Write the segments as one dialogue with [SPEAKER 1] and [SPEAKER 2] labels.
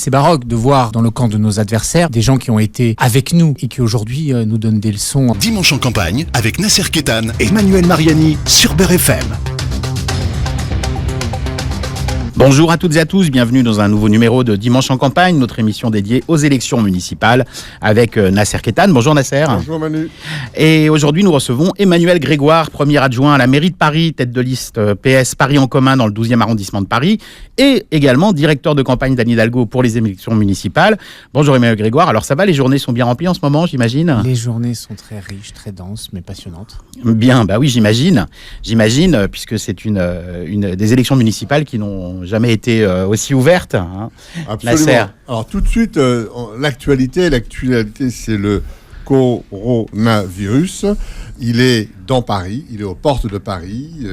[SPEAKER 1] C'est baroque de voir dans le camp de nos adversaires des gens qui ont été avec nous et qui aujourd'hui nous donnent des leçons.
[SPEAKER 2] Dimanche en campagne avec Nasser Kétan et Emmanuel Mariani sur Beurre FM.
[SPEAKER 3] Bonjour à toutes et à tous, bienvenue dans un nouveau numéro de Dimanche en campagne, notre émission dédiée aux élections municipales avec Nasser Kétan. Bonjour Nasser.
[SPEAKER 4] Bonjour Manu.
[SPEAKER 3] Et aujourd'hui nous recevons Emmanuel Grégoire, premier adjoint à la mairie de Paris, tête de liste PS Paris en commun dans le 12e arrondissement de Paris et également directeur de campagne d'Anne Hidalgo pour les élections municipales. Bonjour Emmanuel Grégoire, alors ça va, les journées sont bien remplies en ce moment j'imagine ?
[SPEAKER 1] Les journées sont très riches, très denses mais passionnantes.
[SPEAKER 3] Bien, bah oui j'imagine puisque c'est une des élections municipales qui n'ont jamais été aussi ouvertes. Hein.
[SPEAKER 4] Absolument.
[SPEAKER 3] Nasser.
[SPEAKER 4] Alors tout de suite, l'actualité c'est le coronavirus. Il est dans Paris, il est aux portes de Paris.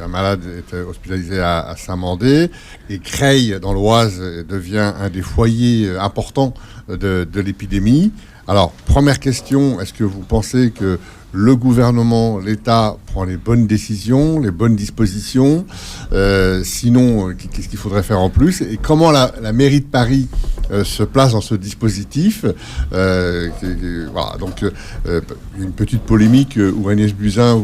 [SPEAKER 4] Un malade est hospitalisé à Saint-Mandé et Creil, dans l'Oise, devient un des foyers importants de l'épidémie. Alors, première question, est-ce que vous pensez que le gouvernement, l'État prend les bonnes décisions, les bonnes dispositions? Sinon, qu'est-ce qu'il faudrait faire en plus? Et comment la mairie de Paris se place dans ce dispositif? Voilà, donc une petite polémique où Agnès Buzyn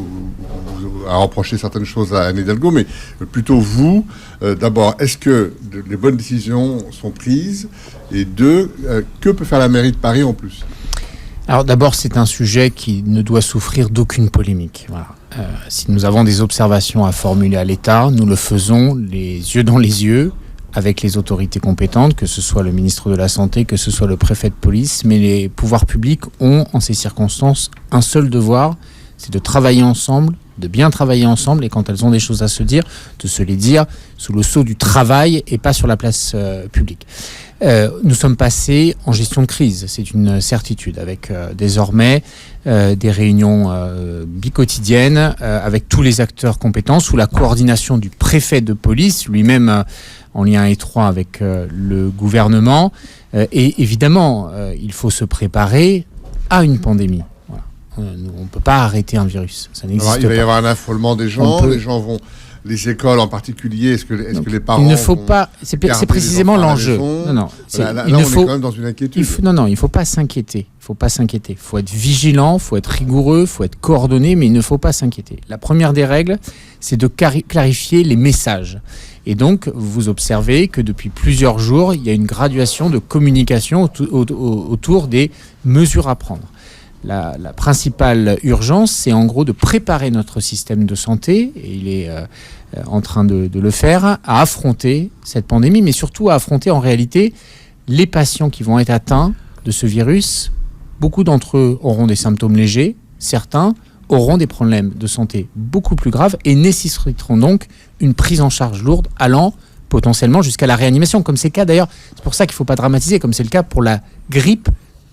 [SPEAKER 4] a reproché certaines choses à Anne Hidalgo, mais plutôt vous, d'abord, est-ce que les bonnes décisions sont prises? Et deux, que peut faire la mairie de Paris en plus?
[SPEAKER 1] Alors d'abord, c'est un sujet qui ne doit souffrir d'aucune polémique. Voilà. Si nous avons des observations à formuler à l'État, nous le faisons les yeux dans les yeux avec les autorités compétentes, que ce soit le ministre de la Santé, que ce soit le préfet de police. Mais les pouvoirs publics ont, en ces circonstances, un seul devoir, c'est de travailler ensemble, de bien travailler ensemble, et quand elles ont des choses à se dire, de se les dire sous le sceau du travail et pas sur la place publique. Nous sommes passés en gestion de crise, c'est une certitude, avec désormais des réunions biquotidiennes avec tous les acteurs compétents, sous la coordination du préfet de police, lui-même en lien étroit avec le gouvernement. Et évidemment, il faut se préparer à une pandémie. Voilà. On ne peut pas arrêter un virus, ça n'existe pas.
[SPEAKER 4] Il va y avoir un affolement des gens, les gens vont... Les écoles en particulier, est-ce que les parents...
[SPEAKER 1] Il ne faut pas... C'est précisément l'enjeu. Non,
[SPEAKER 4] là, on est quand même dans une inquiétude.
[SPEAKER 1] Il ne faut pas s'inquiéter. Il faut être vigilant, il faut être rigoureux, il faut être coordonné, mais il ne faut pas s'inquiéter. La première des règles, c'est de clarifier les messages. Et donc, vous observez que depuis plusieurs jours, il y a une graduation de communication autour des mesures à prendre. La principale urgence, c'est en gros de préparer notre système de santé, et il est en train de le faire, à affronter cette pandémie, mais surtout à affronter en réalité les patients qui vont être atteints de ce virus. Beaucoup d'entre eux auront des symptômes légers, certains auront des problèmes de santé beaucoup plus graves et nécessiteront donc une prise en charge lourde allant potentiellement jusqu'à la réanimation, comme c'est le cas d'ailleurs, c'est pour ça qu'il ne faut pas dramatiser, comme c'est le cas pour la grippe,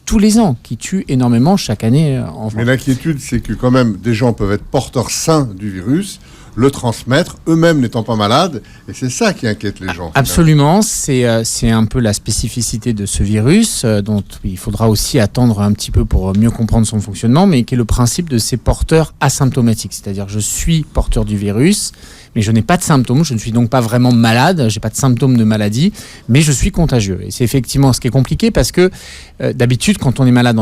[SPEAKER 1] tous les ans, qui tue énormément chaque année en France.
[SPEAKER 4] Mais l'inquiétude, c'est que quand même, des gens peuvent être porteurs sains du virus, le transmettre, eux-mêmes n'étant pas malades, et c'est ça qui inquiète les gens.
[SPEAKER 1] Absolument, c'est un peu la spécificité de ce virus, dont il faudra aussi attendre un petit peu pour mieux comprendre son fonctionnement, mais qui est le principe de ces porteurs asymptomatiques. C'est-à-dire, je suis porteur du virus, mais je n'ai pas de symptômes, je ne suis donc pas vraiment malade, je n'ai pas de symptômes de maladie, mais je suis contagieux. Et c'est effectivement ce qui est compliqué parce que d'habitude, quand on est malade,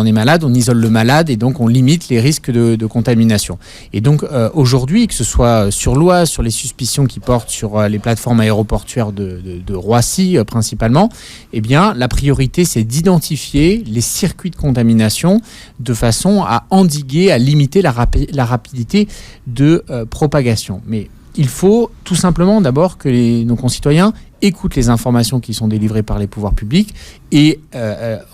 [SPEAKER 1] on isole le malade et donc on limite les risques de contamination. Et donc aujourd'hui, que ce soit sur l'Oise, sur les suspicions qui portent sur les plateformes aéroportuaires de Roissy principalement, eh bien la priorité c'est d'identifier les circuits de contamination de façon à endiguer, à limiter la rapidité de propagation. Mais il faut tout simplement d'abord que nos concitoyens écoutent les informations qui sont délivrées par les pouvoirs publics et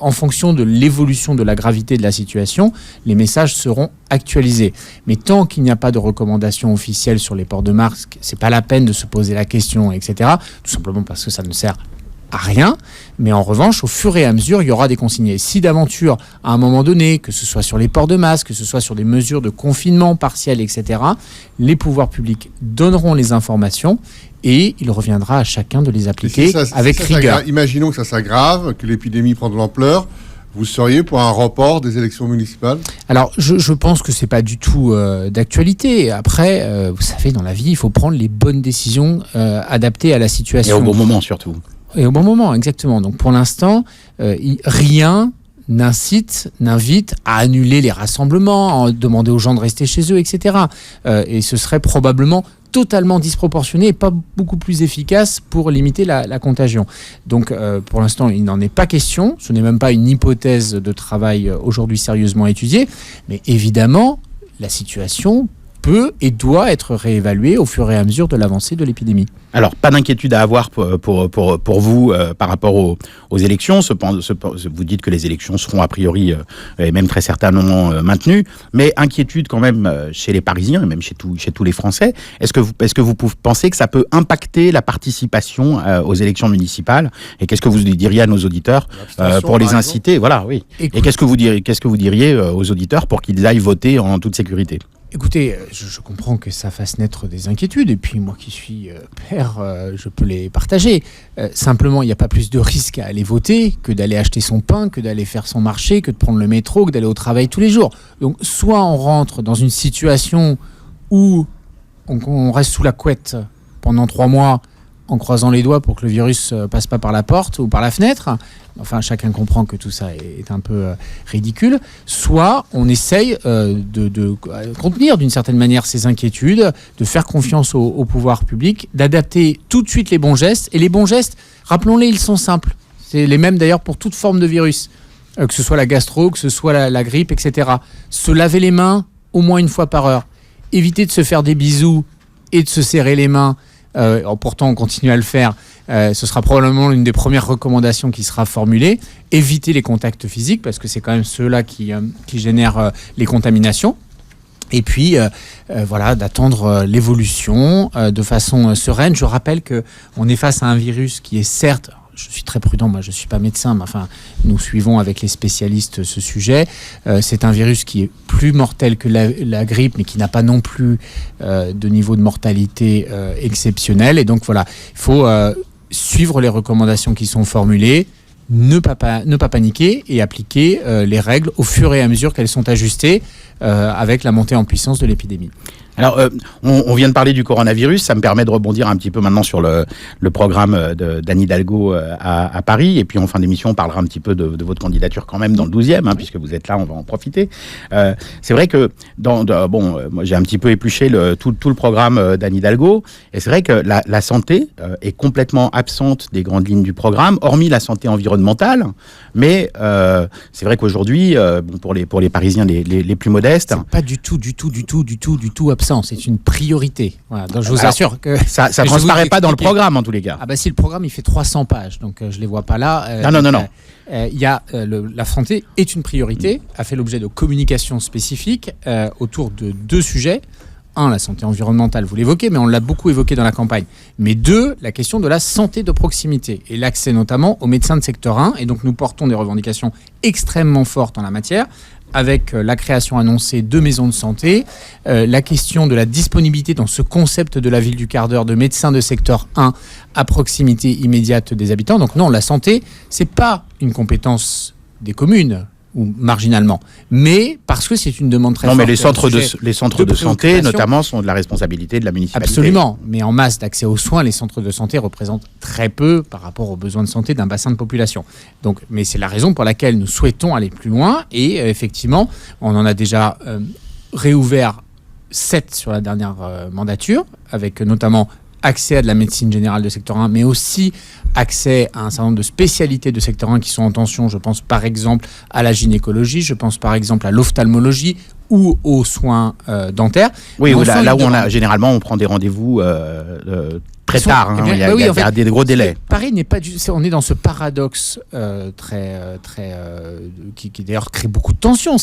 [SPEAKER 1] en fonction de l'évolution de la gravité de la situation, les messages seront actualisés. Mais tant qu'il n'y a pas de recommandations officielles sur les ports de masque, c'est pas la peine de se poser la question, etc. Tout simplement parce que ça ne sert à rien, mais en revanche, au fur et à mesure, il y aura des consignes. Et si d'aventure, à un moment donné, que ce soit sur les ports de masque, que ce soit sur des mesures de confinement partiel, etc., les pouvoirs publics donneront les informations et il reviendra à chacun de les appliquer avec rigueur.
[SPEAKER 4] Imaginons que ça s'aggrave, que l'épidémie prend de l'ampleur. Vous seriez pour un report des élections municipales ?
[SPEAKER 1] Alors, je pense que c'est pas du tout d'actualité. Après, vous savez, dans la vie, il faut prendre les bonnes décisions adaptées à la situation.
[SPEAKER 3] Et au bon moment, surtout.
[SPEAKER 1] Et au bon moment, exactement. Donc pour l'instant, rien n'invite à annuler les rassemblements, à demander aux gens de rester chez eux, etc. Et ce serait probablement totalement disproportionné et pas beaucoup plus efficace pour limiter la contagion. Donc pour l'instant, il n'en est pas question. Ce n'est même pas une hypothèse de travail aujourd'hui sérieusement étudiée. Mais évidemment, la situation peut et doit être réévaluée au fur et à mesure de l'avancée de l'épidémie.
[SPEAKER 3] Alors, pas d'inquiétude à avoir pour vous par rapport aux élections. Vous dites que les élections seront a priori et même très certainement maintenues, mais inquiétude quand même chez les Parisiens et même chez tous les Français. Est-ce que vous pensez que ça peut impacter la participation aux élections municipales? Et qu'est-ce que vous diriez à nos auditeurs pour les inciter? Voilà, oui. Et qu'est-ce que vous diriez aux auditeurs pour qu'ils aillent voter en toute sécurité?
[SPEAKER 1] Écoutez, je comprends que ça fasse naître des inquiétudes, et puis moi qui suis père, je peux les partager. Simplement, il n'y a pas plus de risque à aller voter que d'aller acheter son pain, que d'aller faire son marché, que de prendre le métro, que d'aller au travail tous les jours. Donc, soit on rentre dans une situation où on reste sous la couette pendant 3 mois en croisant les doigts pour que le virus passe pas par la porte ou par la fenêtre. Enfin, chacun comprend que tout ça est un peu ridicule. Soit on essaye de contenir d'une certaine manière ces inquiétudes, de faire confiance au pouvoir public, d'adapter tout de suite les bons gestes. Et les bons gestes, rappelons-les, ils sont simples. C'est les mêmes d'ailleurs pour toute forme de virus, que ce soit la gastro, que ce soit la grippe, etc. Se laver les mains au moins une fois par heure. Éviter de se faire des bisous et de se serrer les mains. Pourtant, on continue à le faire. Ce sera probablement l'une des premières recommandations qui sera formulée. Éviter les contacts physiques, parce que c'est quand même ceux-là qui génèrent les contaminations. Et puis, voilà, d'attendre l'évolution de façon sereine. Je rappelle qu'on est face à un virus qui est certes... Je suis très prudent, moi je ne suis pas médecin, mais enfin, nous suivons avec les spécialistes ce sujet. C'est un virus qui est plus mortel que la grippe, mais qui n'a pas non plus de niveau de mortalité exceptionnel. Et donc voilà, il faut suivre les recommandations qui sont formulées, ne pas paniquer et appliquer les règles au fur et à mesure qu'elles sont ajustées avec la montée en puissance de l'épidémie.
[SPEAKER 3] Alors, on vient de parler du coronavirus, ça me permet de rebondir un petit peu maintenant sur le programme d'Anne Hidalgo à Paris, et puis en fin d'émission, on parlera un petit peu de votre candidature quand même dans le 12e, puisque vous êtes là, on va en profiter. C'est vrai que, moi j'ai un petit peu épluché tout le programme d'Anne Hidalgo, et c'est vrai que la santé est complètement absente des grandes lignes du programme, hormis la santé environnementale, mais c'est vrai qu'aujourd'hui, pour les Parisiens les plus modestes...
[SPEAKER 1] C'est pas du tout absent. C'est une priorité. Voilà. Donc je vous assure que
[SPEAKER 3] ça transparaît pas dans le programme en tous les cas.
[SPEAKER 1] Ah bah si, le programme il fait 300 pages, donc je les vois pas là.
[SPEAKER 3] Non.
[SPEAKER 1] Il y a la santé est une priorité, a fait l'objet de communications spécifiques autour de 2 sujets. 1, la santé environnementale, vous l'évoquez, mais on l'a beaucoup évoqué dans la campagne. Mais 2, la question de la santé de proximité et l'accès notamment aux médecins de secteur 1. Et donc nous portons des revendications extrêmement fortes en la matière, avec la création annoncée de maisons de santé, la question de la disponibilité dans ce concept de la ville du quart d'heure de médecins de secteur 1 à proximité immédiate des habitants. Donc non, la santé, c'est pas une compétence des communes, ou marginalement, mais parce que c'est une demande très forte.
[SPEAKER 3] Non, mais les centres de santé, notamment, sont de la responsabilité de la municipalité.
[SPEAKER 1] Absolument, mais en masse d'accès aux soins, les centres de santé représentent très peu par rapport aux besoins de santé d'un bassin de population. Donc, mais c'est la raison pour laquelle nous souhaitons aller plus loin, et effectivement, on en a déjà réouvert 7 sur la dernière mandature, avec notamment accès à de la médecine générale de secteur 1, mais aussi accès à un certain nombre de spécialités de secteur 1 qui sont en tension. Je pense par exemple à la gynécologie, je pense par exemple à l'ophtalmologie ou aux soins dentaires.
[SPEAKER 3] Oui, là où généralement on prend des rendez-vous très tard, il y a des gros délais.
[SPEAKER 1] Paris n'est pas on est dans ce paradoxe qui d'ailleurs crée beaucoup de tensions.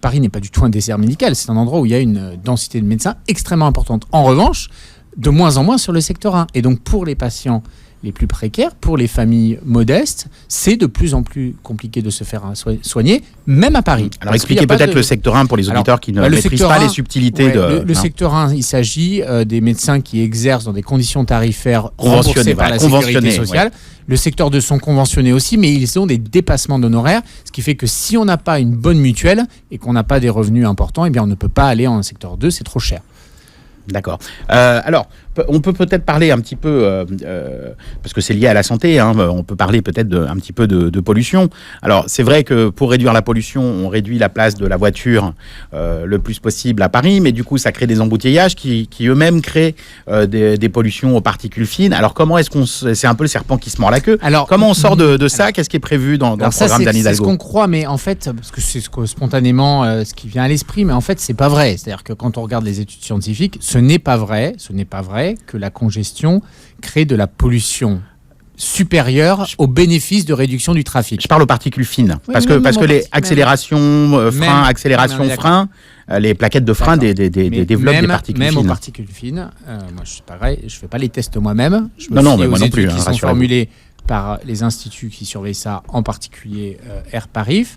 [SPEAKER 1] Paris n'est pas du tout un désert médical, c'est un endroit où il y a une densité de médecins extrêmement importante. En revanche, de moins en moins sur le secteur 1. Et donc pour les patients les plus précaires, pour les familles modestes, c'est de plus en plus compliqué de se faire soigner, même à Paris.
[SPEAKER 3] Alors expliquez peut-être le secteur 1 pour les auditeurs qui ne maîtrisent pas les subtilités.
[SPEAKER 1] Le secteur 1, il s'agit des médecins qui exercent dans des conditions tarifaires remboursées par la sécurité sociale. Ouais. Le secteur 2 sont conventionnés aussi, mais ils ont des dépassements d'honoraires, ce qui fait que si on n'a pas une bonne mutuelle et qu'on n'a pas des revenus importants, eh bien on ne peut pas aller en secteur 2, c'est trop cher.
[SPEAKER 3] D'accord. Alors, On peut peut-être parler un petit peu, parce que c'est lié à la santé, hein, on peut parler peut-être un petit peu de pollution. Alors, c'est vrai que pour réduire la pollution, on réduit la place de la voiture le plus possible à Paris, mais du coup, ça crée des embouteillages qui eux-mêmes créent des pollutions aux particules fines. Alors, comment est-ce qu'on... C'est un peu le serpent qui se mord la queue. Alors, comment on sort de ça? Qu'est-ce qui est prévu dans le programme d'Anne Hidalgo?
[SPEAKER 1] C'est ce qu'on croit, mais en fait, parce que c'est spontanément ce qui vient à l'esprit, mais en fait, c'est pas vrai. C'est-à-dire que quand on regarde les études scientifiques, ce n'est pas vrai que la congestion crée de la pollution supérieure aux bénéfices de réduction du trafic.
[SPEAKER 3] Je parle aux particules fines,
[SPEAKER 1] oui,
[SPEAKER 3] parce que les accélérations, freins, les plaquettes de frein développent des particules fines.
[SPEAKER 1] Même aux particules fines, moi je fais pas les tests moi-même. Je me
[SPEAKER 3] mais
[SPEAKER 1] fie
[SPEAKER 3] moi
[SPEAKER 1] aux
[SPEAKER 3] non
[SPEAKER 1] études
[SPEAKER 3] plus,
[SPEAKER 1] qui sont formulées par les instituts qui surveillent ça, en particulier Air-Parif.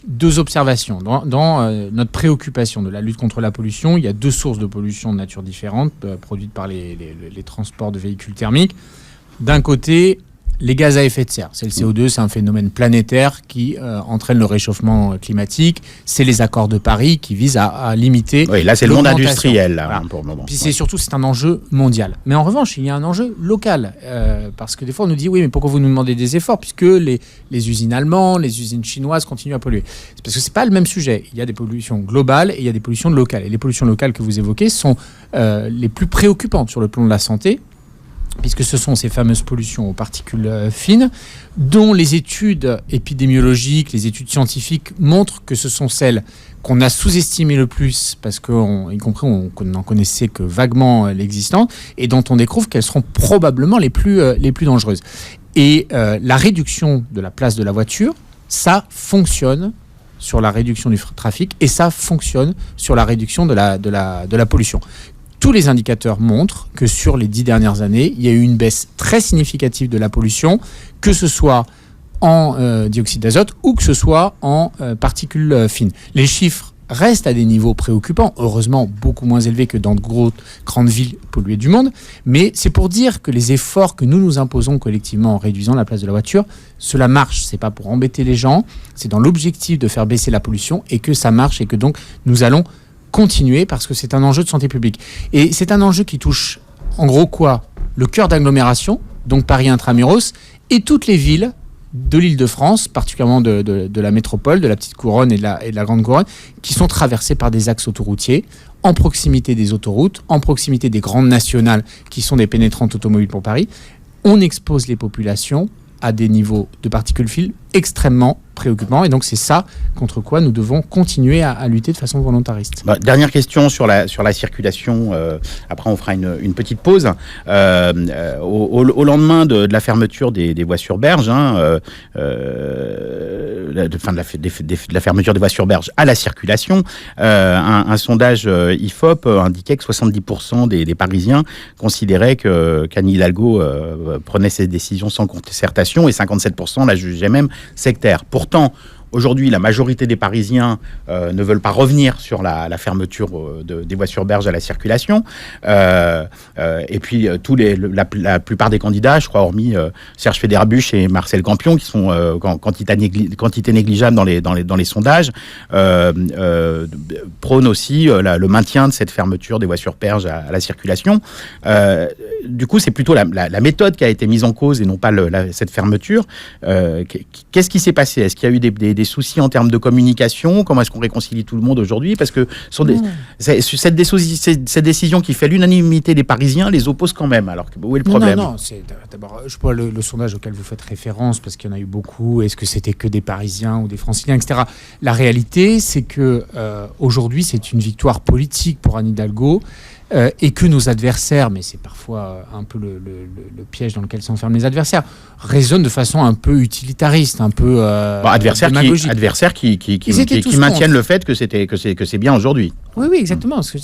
[SPEAKER 1] 2 observations. Dans notre préoccupation de la lutte contre la pollution, il y a 2 sources de pollution de nature différente produites par les transports de véhicules thermiques. D'un côté, les gaz à effet de serre. C'est le CO2, c'est un phénomène planétaire qui entraîne le réchauffement climatique. C'est les accords de Paris qui visent à limiter.
[SPEAKER 3] Oui, là c'est le monde industriel là, pour le moment.
[SPEAKER 1] Puis c'est un enjeu mondial. Mais en revanche, il y a un enjeu local. Parce que des fois on nous dit oui, mais pourquoi vous nous demandez des efforts puisque les usines allemandes, les usines chinoises continuent à polluer. C'est parce que c'est pas le même sujet. Il y a des pollutions globales et il y a des pollutions locales. Et les pollutions locales que vous évoquez sont les plus préoccupantes sur le plan de la santé, puisque ce sont ces fameuses pollutions aux particules fines, dont les études épidémiologiques, les études scientifiques montrent que ce sont celles qu'on a sous-estimées le plus, parce y compris on n'en connaissait que vaguement l'existence, et dont on découvre qu'elles seront probablement les plus dangereuses. Et la réduction de la place de la voiture, ça fonctionne sur la réduction du trafic, et ça fonctionne sur la réduction de la pollution. Tous les indicateurs montrent que sur les 10 dernières années, il y a eu une baisse très significative de la pollution, que ce soit en dioxyde d'azote ou que ce soit en particules fines. Les chiffres restent à des niveaux préoccupants, heureusement beaucoup moins élevés que dans de grandes villes polluées du monde, mais c'est pour dire que les efforts que nous imposons collectivement en réduisant la place de la voiture, cela marche. C'est pas pour embêter les gens, c'est dans l'objectif de faire baisser la pollution et que ça marche et que donc nous allons continuer parce que c'est un enjeu de santé publique. Et c'est un enjeu qui touche en gros quoi? Le cœur d'agglomération, donc Paris intramuros, et toutes les villes de l'Île-de-France, particulièrement de la métropole, de la petite couronne et de la grande couronne, qui sont traversées par des axes autoroutiers, en proximité des autoroutes, en proximité des grandes nationales qui sont des pénétrantes automobiles pour Paris. On expose les populations à des niveaux de particules fines extrêmement préoccupants. Et donc, c'est ça contre quoi nous devons continuer à lutter de façon volontariste.
[SPEAKER 3] Dernière question sur la circulation. Après, on fera une petite pause. Au lendemain de la fermeture des voies sur berge, de la fermeture des voies sur berge à la circulation, un sondage IFOP indiquait que 70% des Parisiens considéraient qu'Anne Hidalgo prenait ses décisions sans concertation et 57% la jugeaient même sectaire. Pourtant, aujourd'hui, la majorité des Parisiens ne veulent pas revenir sur la fermeture des voies sur berge à la circulation. Et puis, la plupart des candidats, je crois, hormis Serge Fédérabuche et Marcel Campion, qui sont quantité négligeable dans les sondages, prônent aussi le maintien de cette fermeture des voies sur berge à la circulation. Du coup, c'est plutôt la méthode qui a été mise en cause et non pas cette fermeture. Qu'est-ce qui s'est passé? Est-ce qu'il y a eu des soucis en termes de communication? Comment est-ce qu'on réconcilie tout le monde aujourd'hui? Parce que cette décision qui fait l'unanimité des Parisiens les oppose quand même. Alors, où est le problème?
[SPEAKER 1] Non, c'est d'abord, je vois le sondage auquel vous faites référence, parce qu'il y en a eu beaucoup. Est-ce que c'était que des Parisiens ou des Franciliens, etc. La réalité, c'est que aujourd'hui, c'est une victoire politique pour Anne Hidalgo. Et que nos adversaires, mais c'est parfois un peu le piège dans lequel s'enferment les adversaires, raisonnent de façon un peu utilitariste, un peu démagogique.
[SPEAKER 3] Adversaires qui maintiennent le fait que c'est bien aujourd'hui.
[SPEAKER 1] Oui, exactement. Parce que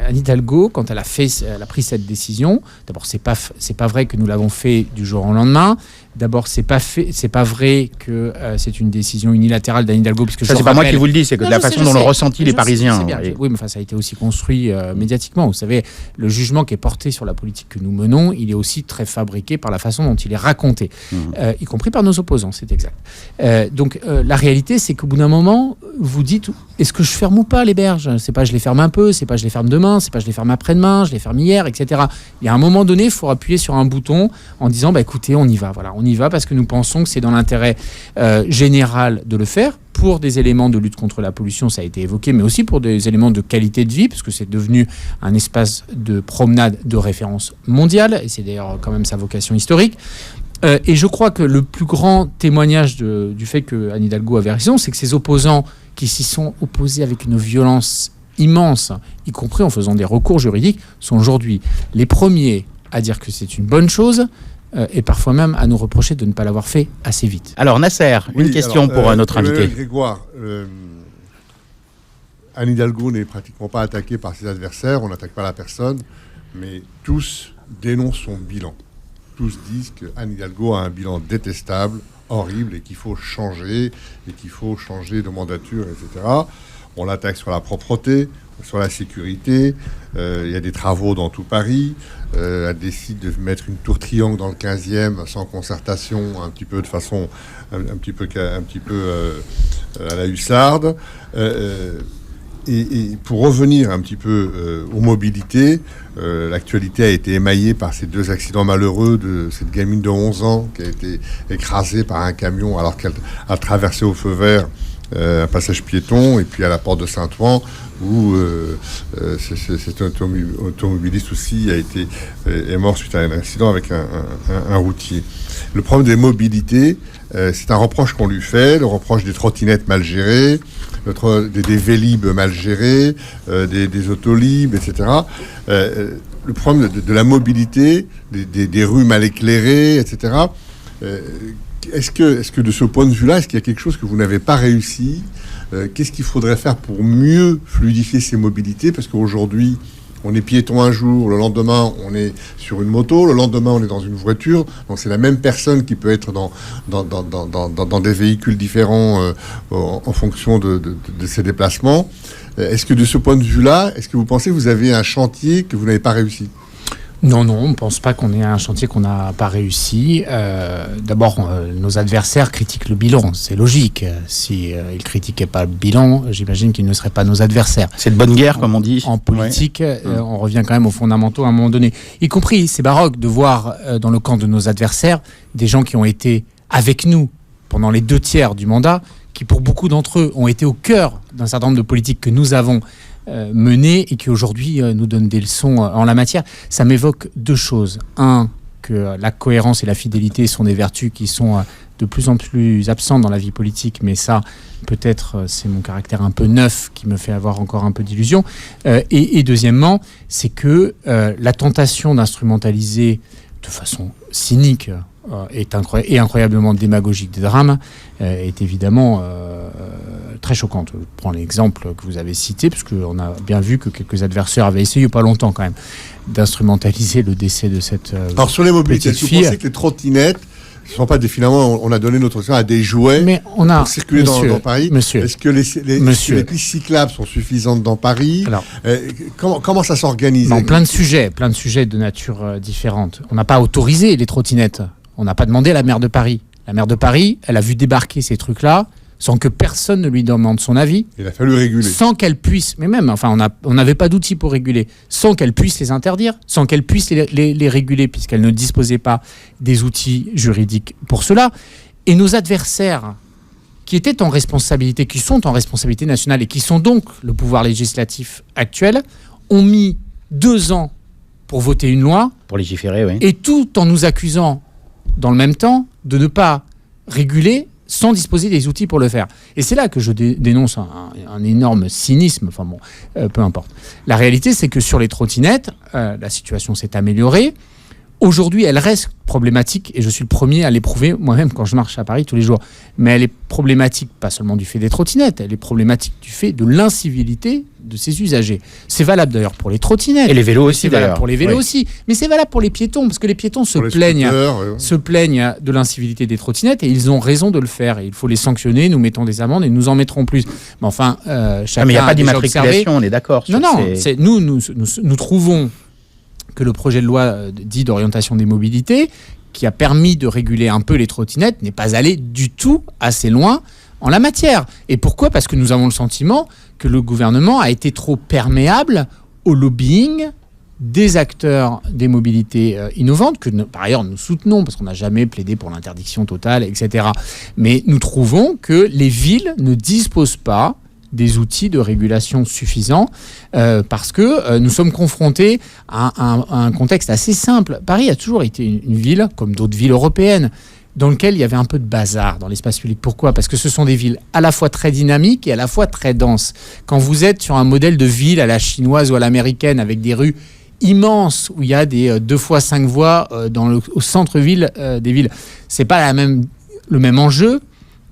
[SPEAKER 1] Anne Hidalgo, quand elle a pris cette décision, d'abord c'est pas vrai que nous l'avons fait du jour au lendemain. D'abord, c'est pas vrai que c'est une décision unilatérale d'Anne Hidalgo, puisque
[SPEAKER 3] Ça, c'est pas moi qui vous le dis, c'est que de la façon dont l'ont ressenti les Parisiens.
[SPEAKER 1] Oui, mais enfin, ça a été aussi construit médiatiquement. Vous savez, le jugement qui est porté sur la politique que nous menons, il est aussi très fabriqué par la façon dont il est raconté, y compris par nos opposants, c'est exact. Donc, la réalité, c'est qu'au bout d'un moment, vous dites, est-ce que je ferme ou pas les berges ? C'est pas je les ferme un peu, c'est pas je les ferme demain, c'est pas je les ferme après-demain, je les ferme hier, etc. Il y a un moment donné, il faut appuyer sur un bouton en disant, écoutez, on y va. Voilà, on y va parce que nous pensons que c'est dans l'intérêt général de le faire, pour des éléments de lutte contre la pollution, ça a été évoqué, mais aussi pour des éléments de qualité de vie, parce que c'est devenu un espace de promenade de référence mondiale, et c'est d'ailleurs quand même sa vocation historique. Et je crois que le plus grand témoignage du fait que Anne Hidalgo avait raison, c'est que ses opposants qui s'y sont opposés avec une violence immense, y compris en faisant des recours juridiques, sont aujourd'hui les premiers à dire que c'est une bonne chose, et parfois même à nous reprocher de ne pas l'avoir fait assez vite.
[SPEAKER 3] Alors Nasser, une question pour notre invité.
[SPEAKER 4] Grégoire, Anne Hidalgo n'est pratiquement pas attaquée par ses adversaires, on n'attaque pas la personne, mais tous dénoncent son bilan. Tous disent que Anne Hidalgo a un bilan détestable, horrible, et qu'il faut changer de mandature, etc. On l'attaque sur la propreté, sur la sécurité. Il y a des travaux dans tout Paris. Elle décide de mettre une tour triangle dans le 15e sans concertation, un petit peu de façon un petit peu à la hussarde. Et pour revenir un petit peu aux mobilités, l'actualité a été émaillée par ces deux accidents malheureux de cette gamine de 11 ans qui a été écrasée par un camion alors qu'elle a traversé au feu vert un passage piéton, et puis à la porte de Saint-Ouen où cet automobiliste aussi est mort suite à un accident avec un routier. Le problème des mobilités, c'est un reproche qu'on lui fait, le reproche des trottinettes mal gérées, des Vélib mal gérés, des Autolib, etc. Le problème de la mobilité, des rues mal éclairées, etc. Est-ce que de ce point de vue-là, est-ce qu'il y a quelque chose que vous n'avez pas réussi ? Qu'est-ce qu'il faudrait faire pour mieux fluidifier ces mobilités ? Parce qu'aujourd'hui, on est piéton un jour, le lendemain, on est sur une moto, le lendemain, on est dans une voiture. Donc, c'est la même personne qui peut être dans des véhicules différents en fonction de ses déplacements. Est-ce que de ce point de vue-là, est-ce que vous pensez que vous avez un chantier que vous n'avez pas réussi ?
[SPEAKER 1] Non, on ne pense pas qu'on ait un chantier qu'on n'a pas réussi. D'abord, nos adversaires critiquent le bilan. C'est logique. S'ils ne critiquaient pas le bilan, j'imagine qu'ils ne seraient pas nos adversaires.
[SPEAKER 3] C'est de bonne guerre, comme on dit.
[SPEAKER 1] En politique, on revient quand même aux fondamentaux à un moment donné. Y compris, c'est baroque de voir dans le camp de nos adversaires des gens qui ont été avec nous pendant les 2/3 du mandat, qui pour beaucoup d'entre eux ont été au cœur d'un certain nombre de politiques que nous avons menées et qui aujourd'hui nous donnent des leçons en la matière. Ça m'évoque deux choses. Un, que la cohérence et la fidélité sont des vertus qui sont de plus en plus absentes dans la vie politique, mais ça, peut-être, c'est mon caractère un peu neuf qui me fait avoir encore un peu d'illusion. Et deuxièmement, c'est que la tentation d'instrumentaliser de façon cynique et incroyablement démagogique des drames est évidemment très choquante. Je prends l'exemple que vous avez cité, parce qu'on a bien vu que quelques adversaires avaient essayé, pas longtemps quand même, d'instrumentaliser le décès de cette
[SPEAKER 4] Alors sur les mobilités,
[SPEAKER 1] petite
[SPEAKER 4] est-ce que
[SPEAKER 1] fille.
[SPEAKER 4] vous pensez que les trottinettes ne sont pas finalement, on a donné notre temps à des jouets
[SPEAKER 1] Mais on a,
[SPEAKER 4] pour circuler dans Paris.
[SPEAKER 1] Monsieur,
[SPEAKER 4] est-ce que les pistes cyclables sont suffisantes dans Paris?
[SPEAKER 1] Alors,
[SPEAKER 4] comment ça s'organise?
[SPEAKER 1] dans plein de sujets de nature différente. On n'a pas autorisé les trottinettes. On n'a pas demandé à la maire de Paris. La maire de Paris, elle a vu débarquer ces trucs-là sans que personne ne lui demande son avis.
[SPEAKER 4] Il a fallu réguler.
[SPEAKER 1] Sans qu'elle puisse, mais même, enfin, on n'avait pas d'outils pour réguler, sans qu'elle puisse les interdire, sans qu'elle puisse les réguler, puisqu'elle ne disposait pas des outils juridiques pour cela. Et nos adversaires, qui étaient en responsabilité, qui sont en responsabilité nationale et qui sont donc le pouvoir législatif actuel, ont mis 2 ans pour voter une loi.
[SPEAKER 3] Pour légiférer, oui.
[SPEAKER 1] Et tout en nous accusant, dans le même temps, de ne pas réguler sans disposer des outils pour le faire. Et c'est là que je dénonce un énorme cynisme. Enfin bon, peu importe. La réalité, c'est que sur les trottinettes, la situation s'est améliorée. Aujourd'hui, elle reste problématique et je suis le premier à l'éprouver moi-même quand je marche à Paris tous les jours. Mais elle est problématique pas seulement du fait des trottinettes, elle est problématique du fait de l'incivilité de ses usagers. C'est valable d'ailleurs pour les trottinettes.
[SPEAKER 3] Et les vélos aussi,
[SPEAKER 1] c'est valable
[SPEAKER 3] d'ailleurs.
[SPEAKER 1] pour les vélos
[SPEAKER 3] Oui.
[SPEAKER 1] aussi. Mais c'est valable pour les piétons parce que les piétons se
[SPEAKER 4] Pour les
[SPEAKER 1] plaignent
[SPEAKER 4] scooters,
[SPEAKER 1] de l'incivilité des trottinettes et ils ont raison de le faire. Et il faut les sanctionner, nous mettons des amendes et nous en mettrons plus. Mais enfin, chacun
[SPEAKER 3] mais il n'y a pas
[SPEAKER 1] déjà
[SPEAKER 3] d'immatriculation, on est d'accord.
[SPEAKER 1] Non, nous trouvons que le projet de loi dit d'orientation des mobilités, qui a permis de réguler un peu les trottinettes, n'est pas allé du tout assez loin en la matière. Et pourquoi ? Parce que nous avons le sentiment que le gouvernement a été trop perméable au lobbying des acteurs des mobilités innovantes, que par ailleurs nous soutenons, parce qu'on n'a jamais plaidé pour l'interdiction totale, etc. Mais nous trouvons que les villes ne disposent pas des outils de régulation suffisants parce que nous sommes confrontés à un contexte assez simple. Paris a toujours été une ville, comme d'autres villes européennes, dans lequel il y avait un peu de bazar dans l'espace public. Pourquoi ? Parce que ce sont des villes à la fois très dynamiques et à la fois très denses. Quand vous êtes sur un modèle de ville à la chinoise ou à l'américaine avec des rues immenses où il y a des 2 fois 5 voies au centre-ville des villes, c'est pas le même enjeu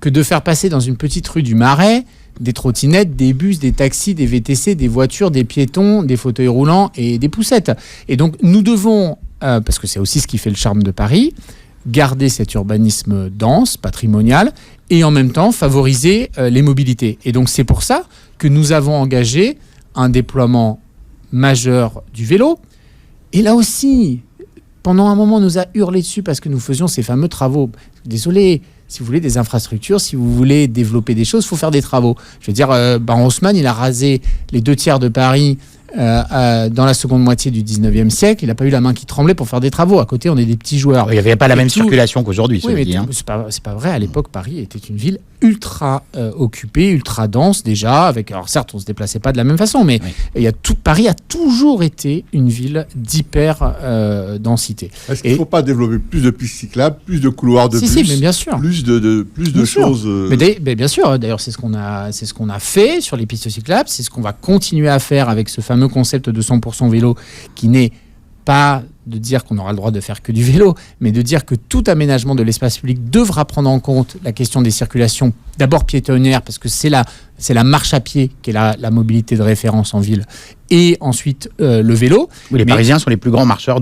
[SPEAKER 1] que de faire passer dans une petite rue du Marais des trottinettes, des bus, des taxis, des VTC, des voitures, des piétons, des fauteuils roulants et des poussettes. Et donc nous devons, parce que c'est aussi ce qui fait le charme de Paris, garder cet urbanisme dense, patrimonial, et en même temps favoriser les mobilités. Et donc c'est pour ça que nous avons engagé un déploiement majeur du vélo. Et là aussi, pendant un moment, on nous a hurlé dessus parce que nous faisions ces fameux travaux. Désolé, si vous voulez des infrastructures, si vous voulez développer des choses, il faut faire des travaux. Je veux dire, Baron Haussmann, il a rasé les 2 tiers de Paris dans la seconde moitié du 19e siècle. Il n'a pas eu la main qui tremblait pour faire des travaux. À côté, on est des petits joueurs.
[SPEAKER 3] Il n'y avait pas la même circulation qu'aujourd'hui,
[SPEAKER 1] oui, mais
[SPEAKER 3] dit, hein.
[SPEAKER 1] c'est pas vrai. À l'époque, Paris était une ville ultra occupée, ultra dense déjà. Alors certes, on ne se déplaçait pas de la même façon, mais Paris a toujours été une ville d'hyper densité.
[SPEAKER 4] Est-ce qu'il ne faut pas développer plus de pistes cyclables, plus de couloirs de bus,
[SPEAKER 1] mais bien sûr.
[SPEAKER 4] plus de choses
[SPEAKER 1] Mais bien sûr, d'ailleurs, c'est ce qu'on a fait sur les pistes cyclables, c'est ce qu'on va continuer à faire avec ce fameux concept de 100% vélo qui n'est pas de dire qu'on aura le droit de faire que du vélo, mais de dire que tout aménagement de l'espace public devra prendre en compte la question des circulations, d'abord piétonnières, parce que c'est la marche à pied qui est la mobilité de référence en ville, et ensuite le vélo.
[SPEAKER 3] Oui, les Parisiens sont les plus grands marcheurs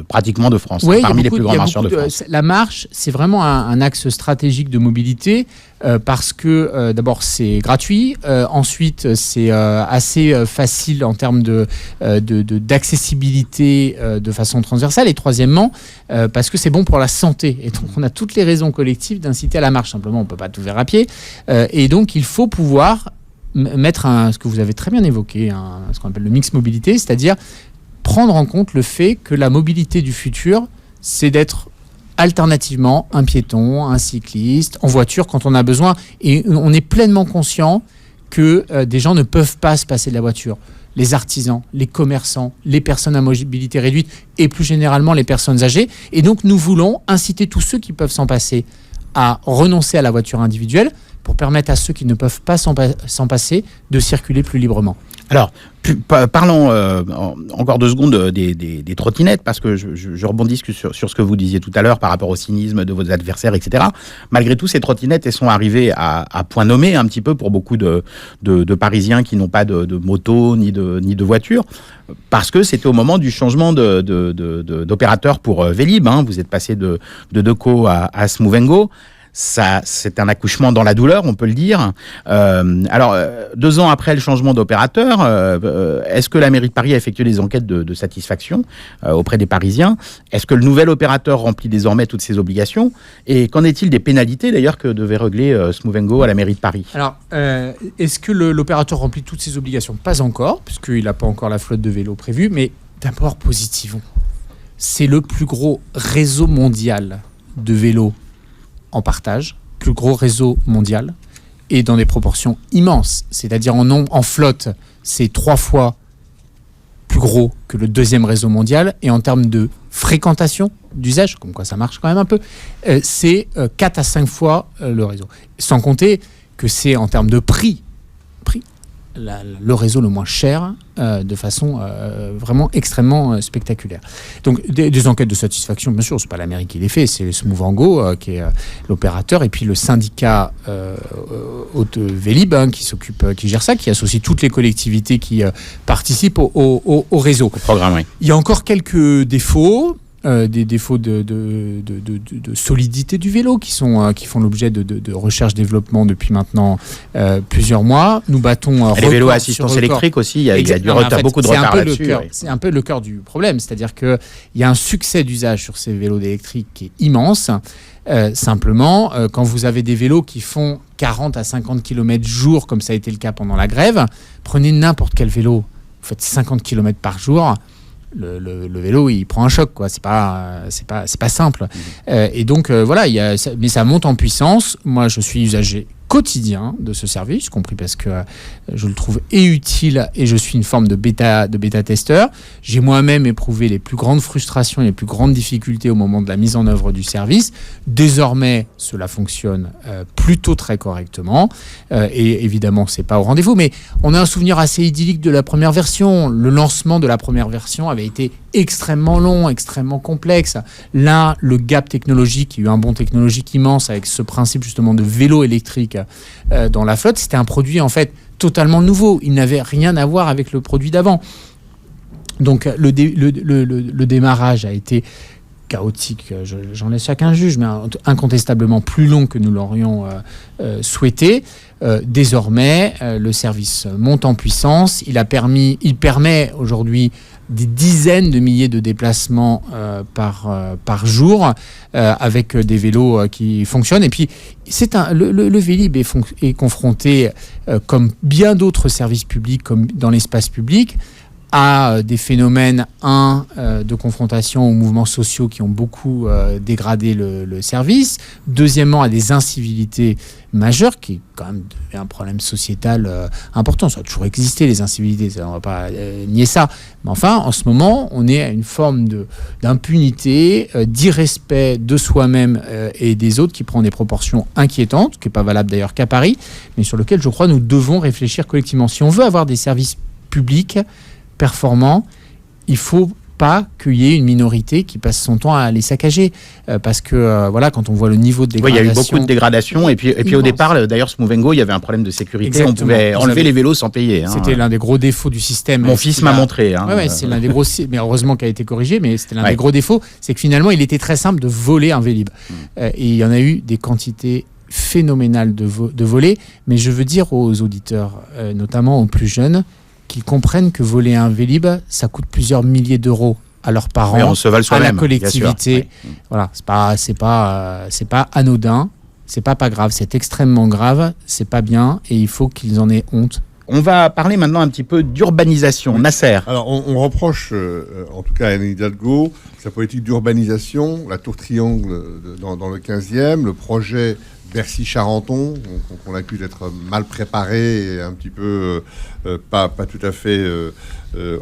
[SPEAKER 3] pratiquement de France, parmi les plus grands marcheurs de France.
[SPEAKER 1] La marche, c'est vraiment un axe stratégique de mobilité, parce que d'abord c'est gratuit, ensuite c'est assez facile en termes d'accessibilité de façon transversale, et troisièmement parce que c'est bon pour la santé, et donc on a toutes les raisons collectives d'inciter à la marche. Simplement on ne peut pas tout faire à pied, et donc il faut pouvoir mettre ce que vous avez très bien évoqué, ce qu'on appelle le mix mobilité, c'est-à-dire prendre en compte le fait que la mobilité du futur, c'est d'être alternativement un piéton, un cycliste, en voiture quand on a besoin. Et on est pleinement conscient que des gens ne peuvent pas se passer de la voiture. Les artisans, les commerçants, les personnes à mobilité réduite et plus généralement les personnes âgées. Et donc nous voulons inciter tous ceux qui peuvent s'en passer à renoncer à la voiture individuelle pour permettre à ceux qui ne peuvent pas s'en passer de circuler plus librement.
[SPEAKER 3] Alors, parlons encore 2 secondes des trottinettes, parce que je rebondis sur ce que vous disiez tout à l'heure par rapport au cynisme de vos adversaires, etc. Malgré tout, ces trottinettes, elles sont arrivées à point nommé un petit peu pour beaucoup de Parisiens qui n'ont pas de moto ni de voiture, parce que c'était au moment du changement d'opérateur pour Vélib. Hein. Vous êtes passé de Deco à Smooth & Go. Ça, c'est un accouchement dans la douleur, on peut le dire. Alors, 2 ans après le changement d'opérateur, est-ce que la mairie de Paris a effectué des enquêtes de satisfaction auprès des Parisiens ? Est-ce que le nouvel opérateur remplit désormais toutes ses obligations ? Et qu'en est-il des pénalités, d'ailleurs, que devait régler Smooth & Go à la mairie de Paris ?
[SPEAKER 1] Alors, est-ce que l'opérateur remplit toutes ses obligations ? Pas encore, puisqu'il n'a pas encore la flotte de vélos prévue, mais d'abord, positivons. C'est le plus gros réseau mondial de vélos en partage, plus gros réseau mondial, et dans des proportions immenses. C'est-à-dire en flotte, c'est 3 fois plus gros que le 2e réseau mondial, et en termes de fréquentation, d'usage, comme quoi ça marche quand même un peu, c'est 4 à 5 fois le réseau. Sans compter que c'est en termes de prix le réseau le moins cher de façon vraiment extrêmement spectaculaire. Donc des enquêtes de satisfaction, bien sûr, c'est pas la mairie qui les fait, c'est Smooth & Go qui est l'opérateur, et puis le syndicat Vélib qui gère ça, qui associe toutes les collectivités qui participent au réseau.
[SPEAKER 3] Au programme, oui.
[SPEAKER 1] Il y a encore quelques défauts. Des défauts de solidité du vélo qui font l'objet de recherche-développement depuis maintenant plusieurs mois. Nous battons
[SPEAKER 3] les vélos à assistance électrique aussi, il y a beaucoup de retard là-dessus.
[SPEAKER 1] C'est un peu le cœur du problème, c'est-à-dire qu'il y a un succès d'usage sur ces vélos électriques qui est immense. Simplement, quand vous avez des vélos qui font 40 à 50 km jour, comme ça a été le cas pendant la grève, prenez n'importe quel vélo, vous faites 50 km par jour, le vélo il prend un choc, quoi. C'est pas simple. Et donc voilà, mais ça monte en puissance. Moi je suis usager quotidien de ce service, y compris parce que je le trouve utile, et je suis une forme de bêta-testeur. J'ai moi-même éprouvé les plus grandes frustrations et les plus grandes difficultés au moment de la mise en œuvre du service. Désormais, cela fonctionne plutôt très correctement. Et évidemment, c'est pas au rendez-vous, mais on a un souvenir assez idyllique de la première version. Le lancement de la première version avait été extrêmement long, extrêmement complexe. Là, le gap technologique, il y a eu un bond technologique immense avec ce principe justement de vélo électrique dans la flotte. C'était un produit en fait totalement nouveau. Il n'avait rien à voir avec le produit d'avant. Donc le démarrage a été chaotique, j'en laisse chacun juge, mais incontestablement plus long que nous l'aurions souhaité. Désormais, le service monte en puissance. Il permet aujourd'hui des dizaines de milliers de déplacements par jour avec des vélos qui fonctionnent. Et puis, le Vélib est confronté, comme bien d'autres services publics, comme dans l'espace public, à des phénomènes, de confrontation aux mouvements sociaux qui ont beaucoup dégradé le service. Deuxièmement, à des incivilités majeures, qui est quand même un problème sociétal important. Ça a toujours existé, les incivilités, on ne va pas nier ça. Mais enfin, en ce moment, on est à une forme d'impunité, d'irrespect de soi-même et des autres qui prend des proportions inquiétantes, qui n'est pas valable d'ailleurs qu'à Paris, mais sur lequel, je crois, nous devons réfléchir collectivement. Si on veut avoir des services publics performants, il ne faut pas qu'il y ait une minorité qui passe son temps à les saccager, parce que voilà, quand on voit le niveau de dégradation,
[SPEAKER 3] il y a eu beaucoup de dégradation, et puis au départ, d'ailleurs, Smooth & Go, il y avait un problème de sécurité. Exactement. On pouvait enlever les vélos sans payer.
[SPEAKER 1] C'était l'un des gros défauts du système.
[SPEAKER 3] Mon fils m'a montré.
[SPEAKER 1] C'est l'un des gros, mais heureusement qu'il a été corrigé, mais c'était l'un des gros défauts, c'est que finalement, il était très simple de voler un Vélib. Et il y en a eu des quantités phénoménales de volets, mais je veux dire aux auditeurs, notamment aux plus jeunes, qu'ils comprennent que voler un Vélib, ça coûte plusieurs milliers d'euros à leurs parents, à la collectivité. Voilà, c'est pas anodin, c'est pas grave, c'est extrêmement grave, c'est pas bien, et il faut qu'ils en aient honte.
[SPEAKER 3] On va parler maintenant un petit peu d'urbanisation. Nasser.
[SPEAKER 4] Alors, on reproche, en tout cas à Anne Hidalgo, sa politique d'urbanisation, la tour triangle dans le 15e, le projet Bercy-Charenton, qu'on accuse d'être mal préparé et un petit peu pas tout à fait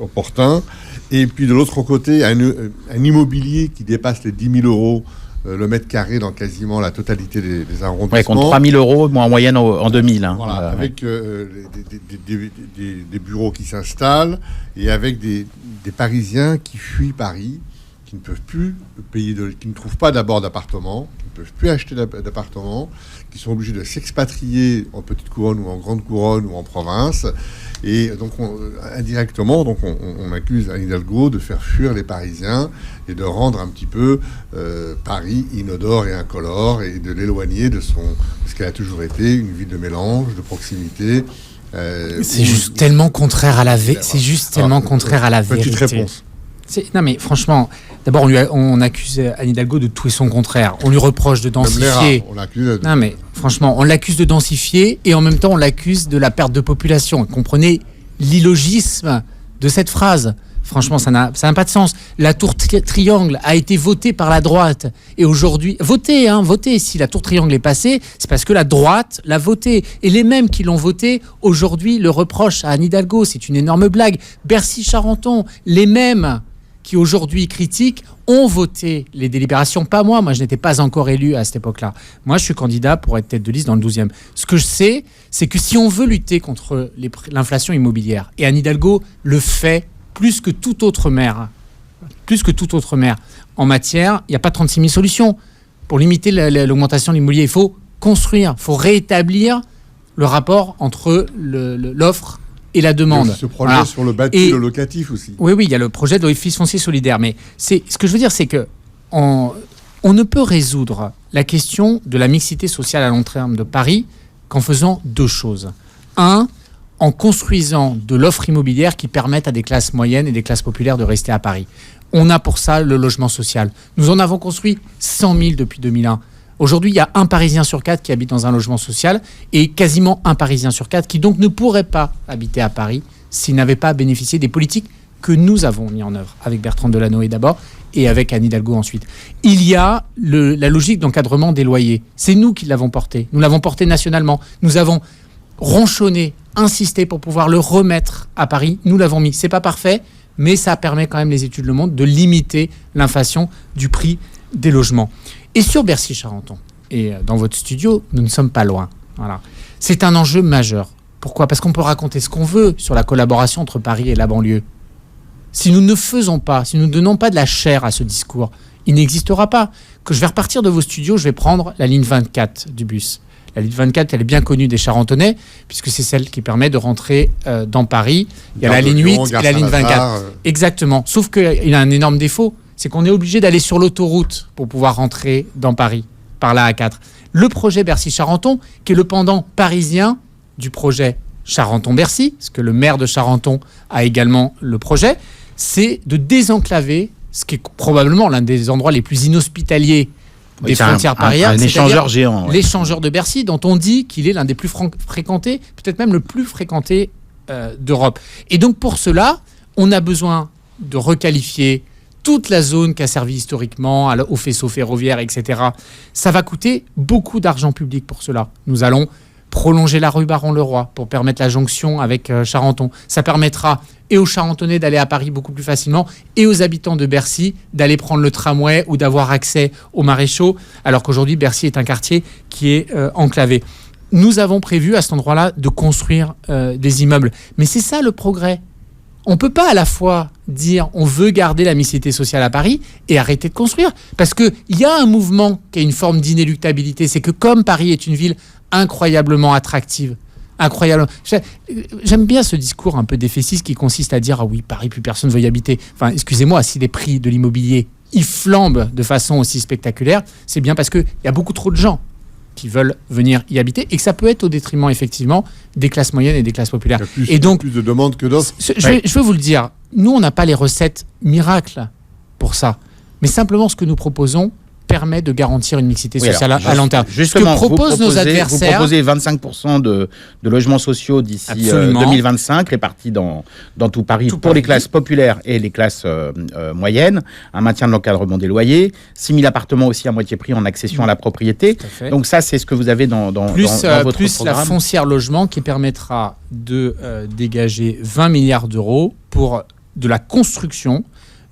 [SPEAKER 4] opportun. Et puis de l'autre côté, un immobilier qui dépasse les 10 000 euros le mètre carré dans quasiment la totalité des arrondissements.
[SPEAKER 3] Ouais, contre 3 000 euros en moyenne en 2000.
[SPEAKER 4] Voilà, avec des bureaux qui s'installent et avec des Parisiens qui fuient Paris, qui ne peuvent plus payer, qui ne trouvent pas d'abord d'appartement, qui ne peuvent plus acheter d'appartement, qui sont obligés de s'expatrier en petite couronne ou en grande couronne ou en province. Et donc, indirectement, on accuse Anne Hidalgo de faire fuir les Parisiens et de rendre un petit peu Paris inodore et incolore, et de l'éloigner de ce qu'elle a toujours été, une ville de mélange, de proximité.
[SPEAKER 1] C'est juste tellement contraire à la vérité. C'est juste tellement contraire à la vérité.
[SPEAKER 4] Petite réponse.
[SPEAKER 1] Non mais franchement, d'abord on accuse Anne Hidalgo de tout et son contraire. On lui reproche de densifier. Non mais franchement, on l'accuse de densifier et en même temps on l'accuse de la perte de population. Comprenez l'illogisme de cette phrase. Franchement, ça n'a pas de sens. La tour triangle a été votée par la droite. Et aujourd'hui, votée. Si la tour triangle est passée, c'est parce que la droite l'a votée. Et les mêmes qui l'ont votée, aujourd'hui, le reprochent à Anne Hidalgo. C'est une énorme blague. Bercy-Charenton, les mêmes qui aujourd'hui critiquent ont voté les délibérations. Pas moi, je n'étais pas encore élu à cette époque-là. Moi, je suis candidat pour être tête de liste dans le 12e. Ce que je sais, c'est que si on veut lutter contre l'inflation immobilière, et Anne Hidalgo le fait plus que tout autre maire en matière, il n'y a pas 36 000 solutions. Pour limiter l'augmentation de l'immobilier, il faut construire, il faut rétablir le rapport entre l'offre et la demande.
[SPEAKER 4] Ce projet sur le bâti, le locatif aussi.
[SPEAKER 1] Oui, il y a le projet de l'office foncier solidaire. Mais ce que je veux dire, c'est que on ne peut résoudre la question de la mixité sociale à long terme de Paris qu'en faisant deux choses. Un, en construisant de l'offre immobilière qui permette à des classes moyennes et des classes populaires de rester à Paris. On a pour ça le logement social. Nous en avons construit 100 000 depuis 2001. Aujourd'hui, il y a un Parisien sur 4 qui habite dans un logement social et quasiment un Parisien sur 4 qui donc ne pourrait pas habiter à Paris s'il n'avait pas bénéficié des politiques que nous avons mis en œuvre avec Bertrand Delanoë d'abord et avec Anne Hidalgo ensuite. Il y a la logique d'encadrement des loyers. C'est nous qui l'avons porté. Nous l'avons porté nationalement. Nous avons ronchonné, insisté pour pouvoir le remettre à Paris. Nous l'avons mis. C'est pas parfait, mais ça permet quand même, les études le montrent, de limiter l'inflation du prix des logements. Et sur Bercy-Charenton, et dans votre studio, nous ne sommes pas loin. Voilà. C'est un enjeu majeur. Pourquoi ? Parce qu'on peut raconter ce qu'on veut sur la collaboration entre Paris et la banlieue. Si nous ne faisons pas, si nous ne donnons pas de la chair à ce discours, il n'existera pas. Que je vais repartir de vos studios, je vais prendre la ligne 24 du bus. La ligne 24, elle est bien connue des Charentonnais, puisque c'est celle qui permet de rentrer dans Paris. Il y a la ligne 8 et la ligne 24. Exactement. Sauf qu'il y a un énorme défaut, c'est qu'on est obligé d'aller sur l'autoroute pour pouvoir rentrer dans Paris, par la A4. Le projet Bercy-Charenton, qui est le pendant parisien du projet Charenton-Bercy, parce que le maire de Charenton a également le projet, c'est de désenclaver ce qui est probablement l'un des endroits les plus inhospitaliers des frontières parières.
[SPEAKER 3] Un échangeur géant. Ouais.
[SPEAKER 1] L'échangeur de Bercy, dont on dit qu'il est l'un des plus fréquentés, peut-être même le plus fréquenté d'Europe. Et donc pour cela, on a besoin de requalifier toute la zone qui a servi historiquement au faisceau ferroviaire, etc. Ça va coûter beaucoup d'argent public pour cela. Nous allons prolonger la rue Baron-Leroy pour permettre la jonction avec Charenton. Ça permettra et aux Charentonnais d'aller à Paris beaucoup plus facilement et aux habitants de Bercy d'aller prendre le tramway ou d'avoir accès aux Maréchaux, alors qu'aujourd'hui Bercy est un quartier qui est enclavé. Nous avons prévu à cet endroit-là de construire des immeubles. Mais c'est ça le progrès. On ne peut pas à la fois dire on veut garder la mixité sociale à Paris et arrêter de construire. Parce qu'il y a un mouvement qui a une forme d'inéluctabilité. C'est que comme Paris est une ville incroyablement attractive, j'aime bien ce discours un peu défaitiste qui consiste à dire ah oui, Paris, plus personne ne veut y habiter. Enfin, excusez-moi, si les prix de l'immobilier ils flambent de façon aussi spectaculaire, c'est bien parce qu'il y a beaucoup trop de gens qui veulent venir y habiter et que ça peut être au détriment effectivement des classes moyennes et des classes populaires.
[SPEAKER 4] Il y a plus de demandes que d'offres.
[SPEAKER 1] Je veux vous le dire, nous on n'a pas les recettes miracles pour ça, mais simplement ce que nous proposons permet de garantir une mixité sociale à long terme.
[SPEAKER 3] Justement,
[SPEAKER 1] ce que proposent nos adversaires,
[SPEAKER 3] vous proposez 25% de logements sociaux d'ici 2025, répartis dans tout Paris pour les classes populaires et les classes moyennes, un maintien de l'encadrement des loyers, 6 000 appartements aussi à moitié prix en accession à la propriété. Donc ça, c'est ce que vous avez dans votre programme.
[SPEAKER 1] Plus la foncière logement qui permettra de dégager 20 milliards d'euros pour de la construction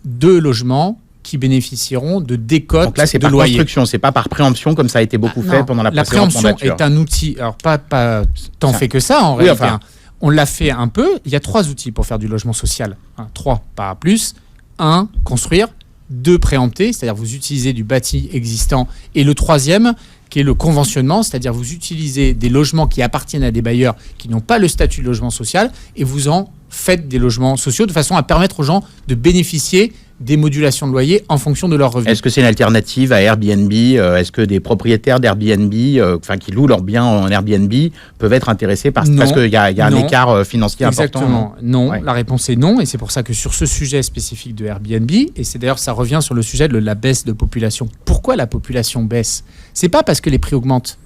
[SPEAKER 1] de logements qui bénéficieront de décotes de loyer.
[SPEAKER 3] Donc là, c'est par construction, c'est pas par préemption comme ça a été beaucoup fait pendant la précédente mandature.
[SPEAKER 1] La préemption est un outil, alors pas tant fait que ça en réalité. Enfin, on l'a fait un peu. Il y a 3 outils pour faire du logement social. 3, pas plus. 1, construire. 2, préempter, c'est-à-dire vous utilisez du bâti existant. Et le 3e, qui est le conventionnement, c'est-à-dire vous utilisez des logements qui appartiennent à des bailleurs qui n'ont pas le statut de logement social et vous en faites des logements sociaux de façon à permettre aux gens de bénéficier des modulations de loyer en fonction de leurs revenus.
[SPEAKER 3] Est-ce que c'est une alternative à Airbnb ? Est-ce que des propriétaires d'Airbnb, qui louent leurs biens en Airbnb, peuvent être intéressés parce qu'il y a un écart financier important ?
[SPEAKER 1] Exactement. Non, la réponse est non. Et c'est pour ça que sur ce sujet spécifique de Airbnb, et c'est d'ailleurs ça revient sur le sujet de la baisse de population. Pourquoi la population baisse ? C'est pas parce que les prix augmentent.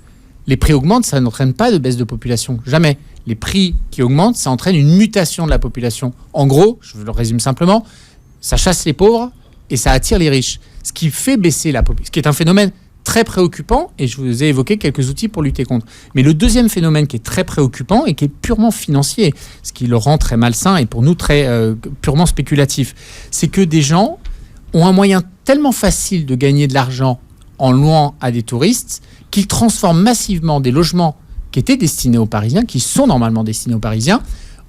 [SPEAKER 1] Les prix augmentent, ça n'entraîne pas de baisse de population. Jamais. Les prix qui augmentent, ça entraîne une mutation de la population. En gros, je le résume simplement, ça chasse les pauvres et ça attire les riches. Ce qui fait baisser la population, ce qui est un phénomène très préoccupant, et je vous ai évoqué quelques outils pour lutter contre. Mais le deuxième phénomène qui est très préoccupant et qui est purement financier, ce qui le rend très malsain et pour nous très purement spéculatif, c'est que des gens ont un moyen tellement facile de gagner de l'argent en louant à des touristes qu'ils transforment massivement des logements qui étaient destinés aux Parisiens, qui sont normalement destinés aux Parisiens,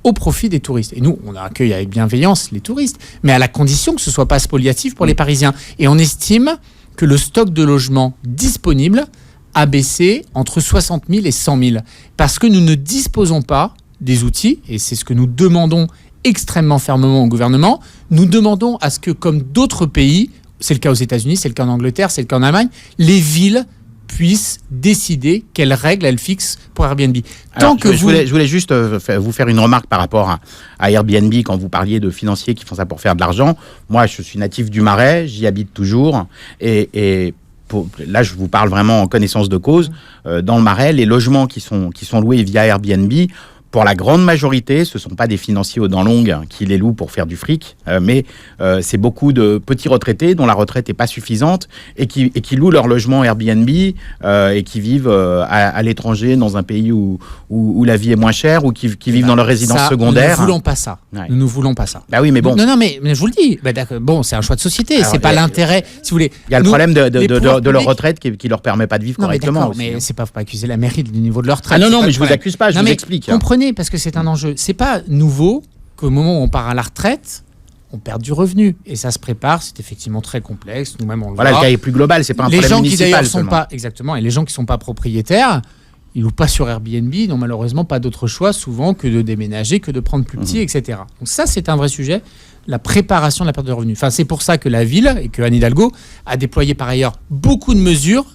[SPEAKER 1] au profit des touristes. Et nous, on accueille avec bienveillance les touristes, mais à la condition que ce ne soit pas spoliatif pour les Parisiens. Et on estime que le stock de logements disponible a baissé entre 60 000 et 100 000. Parce que nous ne disposons pas des outils, et c'est ce que nous demandons extrêmement fermement au gouvernement, nous demandons à ce que, comme d'autres pays, c'est le cas aux États-Unis, c'est le cas en Angleterre, c'est le cas en Allemagne, les villes puissent décider quelles règles elles fixent pour Airbnb.
[SPEAKER 3] Je voulais juste vous faire une remarque par rapport à Airbnb quand vous parliez de financiers qui font ça pour faire de l'argent. Moi, je suis natif du Marais, j'y habite toujours et là, je vous parle vraiment en connaissance de cause. Dans le Marais, les logements qui sont loués via Airbnb, pour la grande majorité, ce ne sont pas des financiers aux dents longues qui les louent pour faire du fric, mais c'est beaucoup de petits retraités dont la retraite n'est pas suffisante et qui louent leur logement Airbnb et qui vivent à l'étranger dans un pays où la vie est moins chère ou qui vivent dans leur résidence secondaire.
[SPEAKER 1] Nous ne voulons pas ça.
[SPEAKER 3] Ouais.
[SPEAKER 1] Nous ne voulons pas ça.
[SPEAKER 3] Bah oui, mais bon.
[SPEAKER 1] Non, mais je vous le dis. Bon, c'est un choix de société.
[SPEAKER 3] Alors,
[SPEAKER 1] c'est pas l'intérêt. Si vous voulez.
[SPEAKER 3] Il y a le problème de leur retraite qui leur permet pas de vivre correctement.
[SPEAKER 1] Mais c'est pas, faut pas accuser la mairie du niveau de leur retraite.
[SPEAKER 3] Ah non, mais je vous accuse pas. Je vous explique.
[SPEAKER 1] Comprenez, parce que c'est un enjeu. C'est pas nouveau qu'au moment où on part à la retraite, on perd du revenu. Et ça se prépare, c'est effectivement très complexe. Nous-mêmes, on le voit.
[SPEAKER 3] Le cas est plus global, c'est pas un problème municipal.
[SPEAKER 1] Les gens qui d'ailleurs sont pas, exactement, et les gens qui sont pas propriétaires, ils louent pas sur Airbnb, n'ont malheureusement pas d'autre choix souvent que de déménager, que de prendre plus petit, etc. Donc ça, c'est un vrai sujet, la préparation de la perte de revenus. Enfin, c'est pour ça que la ville, et que Anne Hidalgo a déployé par ailleurs beaucoup de mesures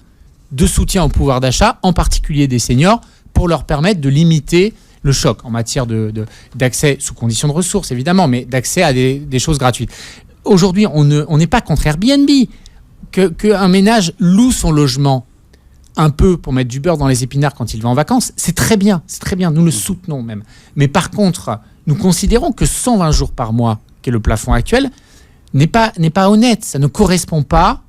[SPEAKER 1] de soutien au pouvoir d'achat, en particulier des seniors, pour leur permettre de limiter le choc en matière d'accès, sous conditions de ressources évidemment, mais d'accès à des choses gratuites. Aujourd'hui, on n'est pas contre Airbnb. Qu'un ménage loue son logement un peu pour mettre du beurre dans les épinards quand il va en vacances, c'est très bien, nous le soutenons même. Mais par contre, nous considérons que 120 jours par mois, qui est le plafond actuel, n'est pas honnête. Ça ne correspond pas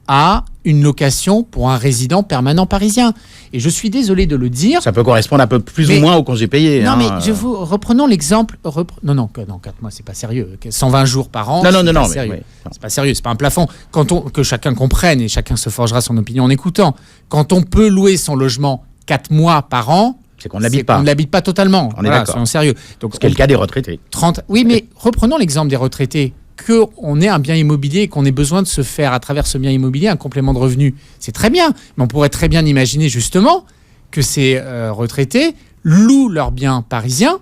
[SPEAKER 1] à une location pour un résident permanent parisien. Et je suis désolé de le dire.
[SPEAKER 3] Ça peut correspondre un peu plus ou moins au congé payé.
[SPEAKER 1] Non, mais reprenons l'exemple. Non, 4 mois, c'est pas sérieux. 120 jours par an, c'est pas sérieux. C'est pas sérieux, c'est pas un plafond. Que chacun comprenne, et chacun se forgera son opinion en écoutant, quand on peut louer son logement 4 mois par an,
[SPEAKER 3] c'est qu'on ne l'habite pas.
[SPEAKER 1] On ne l'habite pas totalement.
[SPEAKER 3] On est d'accord.
[SPEAKER 1] Soyons sérieux. Donc,
[SPEAKER 3] c'est le cas des retraités.
[SPEAKER 1] Oui, mais reprenons l'exemple des retraités. Qu'on ait un bien immobilier et qu'on ait besoin de se faire à travers ce bien immobilier un complément de revenu, c'est très bien. Mais on pourrait très bien imaginer justement que ces retraités louent leurs biens parisiens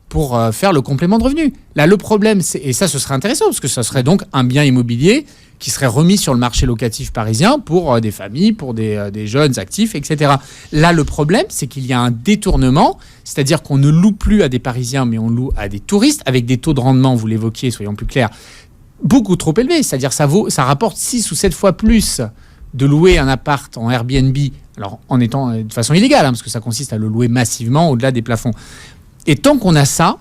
[SPEAKER 1] pour faire le complément de revenu. Là, le problème, et ça, ce serait intéressant, parce que ça serait donc un bien immobilier qui serait remis sur le marché locatif parisien pour des familles, pour des jeunes actifs, etc. Là, le problème, c'est qu'il y a un détournement, c'est-à-dire qu'on ne loue plus à des Parisiens, mais on loue à des touristes, avec des taux de rendement, vous l'évoquiez, soyons plus clairs, beaucoup trop élevés. C'est-à-dire ça rapporte 6 ou 7 fois plus de louer un appart en Airbnb, alors en étant de façon illégale, parce que ça consiste à le louer massivement au-delà des plafonds. Et tant qu'on a ça,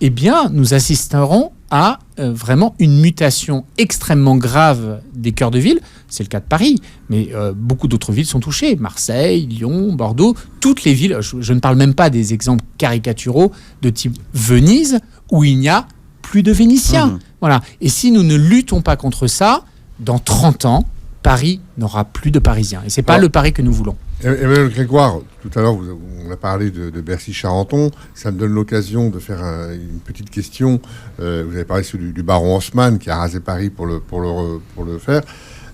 [SPEAKER 1] eh bien, nous assisterons à vraiment une mutation extrêmement grave des cœurs de ville. C'est le cas de Paris, mais beaucoup d'autres villes sont touchées. Marseille, Lyon, Bordeaux, toutes les villes. Je ne parle même pas des exemples caricaturaux de type Venise, où il n'y a plus de Vénitiens. Voilà. Et si nous ne luttons pas contre ça, dans 30 ans, Paris n'aura plus de Parisiens. Et ce n'est pas le Paris que nous voulons.
[SPEAKER 4] Emmanuel Grégoire, tout à l'heure, on a parlé de Bercy-Charenton. Ça me donne l'occasion de faire une petite question. Vous avez parlé du baron Haussmann qui a rasé Paris pour le faire.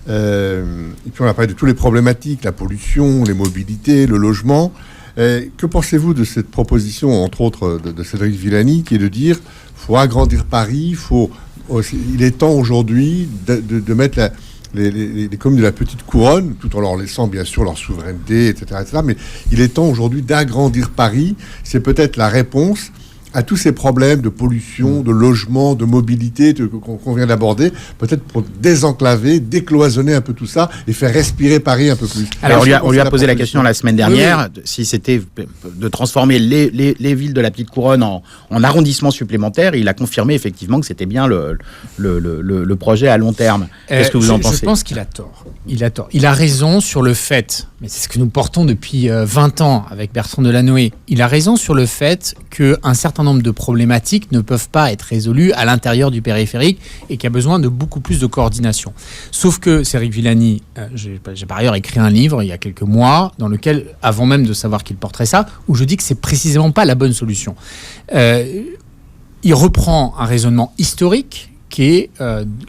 [SPEAKER 4] Et puis on a parlé de toutes les problématiques, la pollution, les mobilités, le logement. Que pensez-vous de cette proposition, entre autres, de Cédric Villani, qui est de dire faut agrandir Paris, il est temps aujourd'hui de mettre les communes de la petite couronne, tout en leur laissant bien sûr leur souveraineté, etc. Mais il est temps aujourd'hui d'agrandir Paris. C'est peut-être la réponse à tous ces problèmes de pollution, de logement, de mobilité qu'on vient d'aborder, peut-être pour désenclaver, décloisonner un peu tout ça et faire respirer Paris un peu plus.
[SPEAKER 3] Alors on lui a posé la question la semaine dernière, si c'était de transformer les villes de la Petite Couronne en arrondissements supplémentaires. Il a confirmé effectivement que c'était bien le projet à long terme. Qu'est-ce que vous en pensez ?
[SPEAKER 1] Je pense qu'il a tort. Il a raison sur le fait, mais c'est ce que nous portons depuis 20 ans avec Bertrand Delanoë, il a raison sur le fait qu'un certain nombre de problématiques ne peuvent pas être résolues à l'intérieur du périphérique et qu'il y a besoin de beaucoup plus de coordination. Sauf que Cédric Villani, j'ai par ailleurs écrit un livre il y a quelques mois dans lequel, avant même de savoir qu'il porterait ça, où je dis que c'est précisément pas la bonne solution. Il reprend un raisonnement historique qui est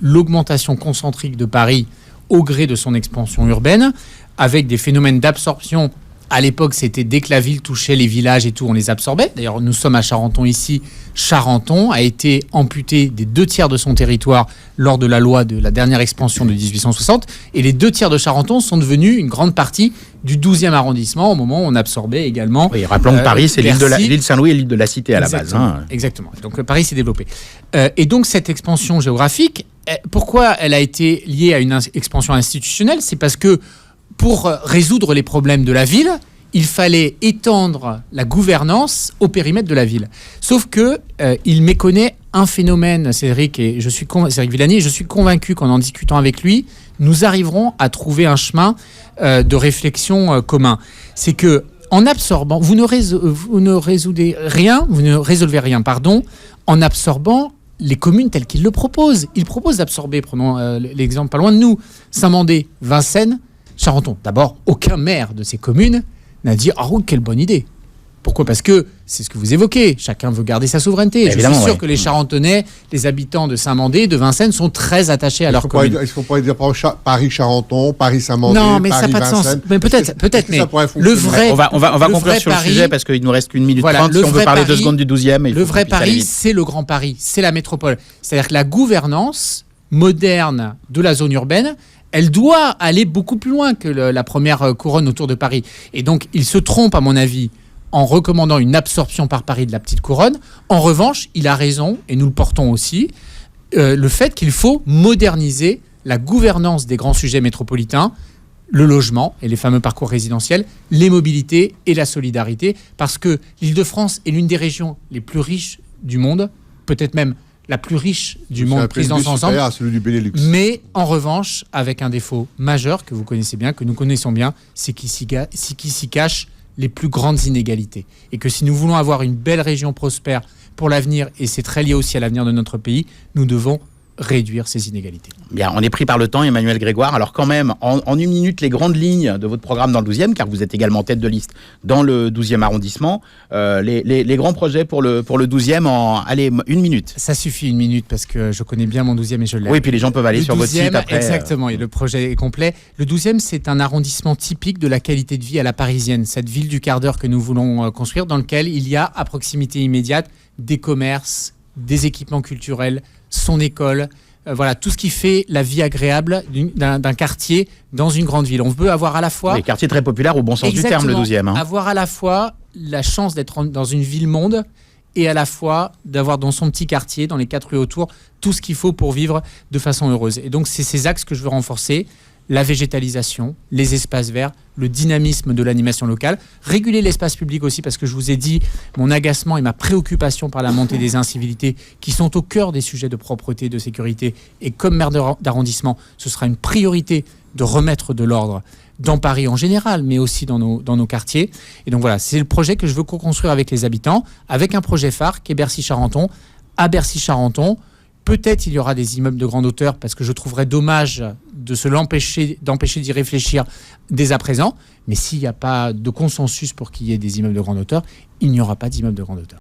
[SPEAKER 1] l'augmentation concentrique de Paris au gré de son expansion urbaine, avec des phénomènes d'absorption. À l'époque, c'était dès que la ville touchait les villages et tout, on les absorbait. D'ailleurs, nous sommes à Charenton ici. Charenton a été amputé des 2/3 de son territoire lors de la loi de la dernière expansion de 1860. Et les 2/3 de Charenton sont devenus une grande partie du 12e arrondissement au moment où on absorbait également.
[SPEAKER 3] Oui, rappelons que Paris, c'est l'île Saint-Louis et l'île de la Cité à la base.
[SPEAKER 1] Exactement. Donc Paris s'est développé. Et donc cette expansion géographique, pourquoi elle a été liée à une expansion institutionnelle ? C'est parce que pour résoudre les problèmes de la ville, il fallait étendre la gouvernance au périmètre de la ville. Sauf que il méconnaît un phénomène, Cédric Villani, et je suis convaincu qu'en en discutant avec lui, nous arriverons à trouver un chemin de réflexion commun. C'est que en absorbant, vous ne résolvez rien, en absorbant les communes telles qu'ils le proposent. Ils proposent d'absorber, prenons l'exemple pas loin de nous, Saint-Mandé, Vincennes, Charenton. D'abord, aucun maire de ces communes n'a dit « Ah oui, quelle bonne idée !» Pourquoi ? Parce que c'est ce que vous évoquez. Chacun veut garder sa souveraineté. Je suis sûr que les Charentonnais, les habitants de Saint-Mandé, de Vincennes, sont très attachés à leur commune.
[SPEAKER 4] Est-ce qu'on pourrait dire Paris-Charenton, Paris-Saint-Mandé,
[SPEAKER 1] non, mais ça n'a pas de sens. Mais peut-être, mais le vrai...
[SPEAKER 3] On va conclure sur le sujet parce qu'il nous reste 1 minute 30. Si on veut parler 2 secondes du 12e...
[SPEAKER 1] Le vrai Paris, c'est le Grand Paris. C'est la métropole. C'est-à-dire que la gouvernance moderne de la zone urbaine, elle doit aller beaucoup plus loin que la première couronne autour de Paris. Et donc, il se trompe, à mon avis, en recommandant une absorption par Paris de la petite couronne. En revanche, il a raison, et nous le portons aussi, le fait qu'il faut moderniser la gouvernance des grands sujets métropolitains, le logement et les fameux parcours résidentiels, les mobilités et la solidarité, parce que l'Île-de-France est l'une des régions les plus riches du monde, peut-être même la plus riche du monde prise dans son ensemble,
[SPEAKER 4] celui du Benelux.
[SPEAKER 1] Mais en revanche, avec un défaut majeur que vous connaissez bien, que nous connaissons bien, c'est qu'il s'y cache les plus grandes inégalités. Et que si nous voulons avoir une belle région prospère pour l'avenir, et c'est très lié aussi à l'avenir de notre pays, nous devons réduire ces inégalités.
[SPEAKER 3] Bien, on est pris par le temps, Emmanuel Grégoire. Alors quand même, en 1 minute, les grandes lignes de votre programme dans le 12e, car vous êtes également tête de liste dans le 12e arrondissement. Les grands projets pour le 12e en 1 minute.
[SPEAKER 1] Ça suffit 1 minute parce que je connais bien mon 12e et je l'aime.
[SPEAKER 3] Oui, puis les gens peuvent aller sur votre site après.
[SPEAKER 1] Exactement, et le projet est complet. Le 12e, c'est un arrondissement typique de la qualité de vie à la parisienne, cette ville du quart d'heure que nous voulons construire, dans lequel il y a à proximité immédiate des commerces, des équipements culturels, son école, voilà, tout ce qui fait la vie agréable d'un quartier dans une grande ville. On peut avoir à la fois...
[SPEAKER 3] Les quartiers très populaires au bon sens du terme, le 12e.
[SPEAKER 1] Avoir à la fois la chance d'être dans une ville-monde et à la fois d'avoir dans son petit quartier, dans les 4 rues autour, tout ce qu'il faut pour vivre de façon heureuse. Et donc, c'est ces axes que je veux renforcer. La végétalisation, les espaces verts, le dynamisme de l'animation locale, réguler l'espace public aussi, parce que je vous ai dit mon agacement et ma préoccupation par la montée des incivilités qui sont au cœur des sujets de propreté, de sécurité. Et comme maire d'arrondissement, ce sera une priorité de remettre de l'ordre dans Paris en général, mais aussi dans nos quartiers. Et donc voilà, c'est le projet que je veux co-construire avec les habitants, avec un projet phare qui est Bercy-Charenton. À Bercy-Charenton, peut-être il y aura des immeubles de grande hauteur parce que je trouverais dommage d'empêcher d'y réfléchir dès à présent. Mais s'il n'y a pas de consensus pour qu'il y ait des immeubles de grande hauteur, il n'y aura pas d'immeubles de grande hauteur.